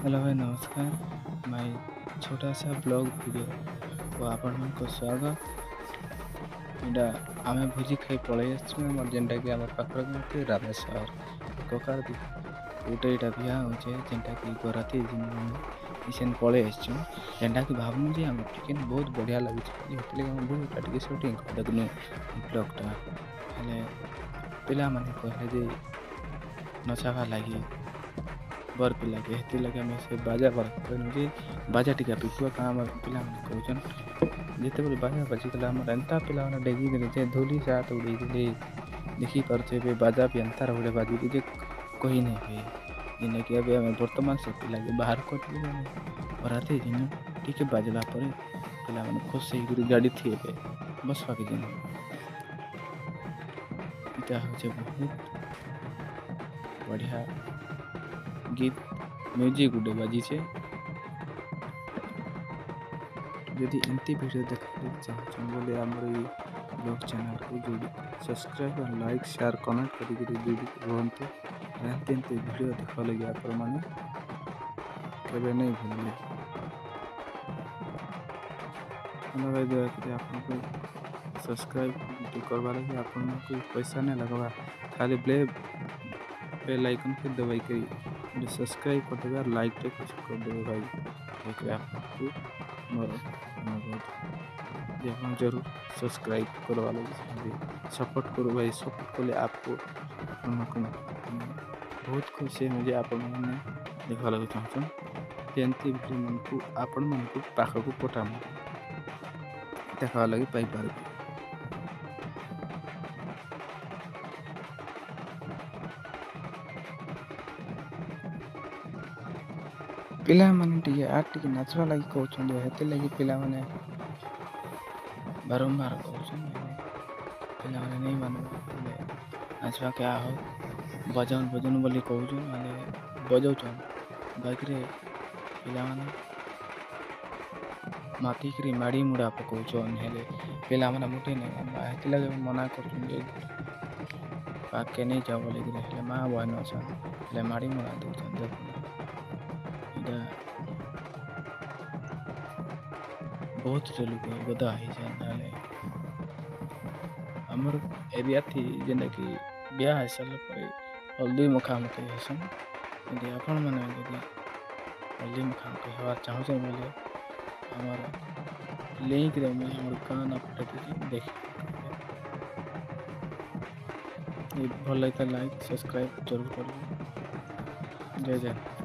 Hello भाई नमस्कार। मैं छोटा सा ब्लॉग वीडियो को आपण को स्वागत। इटा आमे भोजी खाई पलि आमर जेनटा कि आम पाखे रामेश्वर ककार गोटे इटा बिहा होचे जेनटा कि बराती दिन पलि आसचु जेनटा कि भावनु जे आम चिकेन बहुत बढ़िया लगे बहुत टे शूटिंग देखनु ब्लॉगटा हेले पिला माने कहले जे नचावा लगी बर पिला के हेती लगे आम से बाजा बर जे बाजा टिका पिकुआ का पिला कहन जिते बड़े बाजा बाजिगला आम एंता पिला डेगी देले जे धूली से हाथ उड़े देले देखी पारे बाजा भी एंता रोड़े बाजी जे कही नहीं हुए जेने कि अभी आम बर्तमान से पिला बाहर कर बराती दिन टी बाजला पिला खुश गाड़ी थी बसवा के दिन इटा हूँ बहुत बढ़िया गीत म्यूजिक गुडे बाजी छे। यदि एमती वीडियो देखा चाहते बोले आमर ब्लॉग चैनल को जोड़ी सब्सक्राइब और लाइक शेयर कमेंट करके रुहतु एमती वीडियो देखा लगे आप मैंने केवे नहीं भूलिए। हेलो भाई दया आपको सब्सक्राइब करवा लगे आपको पैसा नहीं लगवा खाली बेल आइकन के दबाई कर सब्सक्राइब कर देवे और लाइक टे कुछ कर देवे भाई देख आपको जरूर सब्सक्राइब करवा लगे सपोर्ट करो भाई सपोर्ट कले आपको बहुत खुशी है मुझे आप देखा लगे चाहूँ एमती वीडियो मन को आपण मन को पाखक पठाम देखा लगे पाइपर पिला माने टिके आर टिके नाचवा लगी कहउछन हेते लगी पिला माने बारंबार कहउछन पिला माने नहीं मानो नाचवा क्या हो बजाउन बजाउन बोली कहउछन माने बजाउछन बाइक रे पिला माने माटी करी माड़ी मुड़ा पकाउछन हेले पिला माने मुठे नहीं हेते लगे मना करछन जे पाके नहीं जाओ बोले हेले मां बहन छन हेले माड़ी मुड़ा देछन देख बहुत लोग गदा है आमर एरिया थी जेना कि ब्याह है साल पर हल्दी मुखामुखी हेसन यदि आपण मैंने हल्दी मुखामुखी हवा चाहूँ बोले आमर लिंक देमी हमर गाना पठे देख भल लगे लाइक सब्सक्राइब जरूर कर जय जय।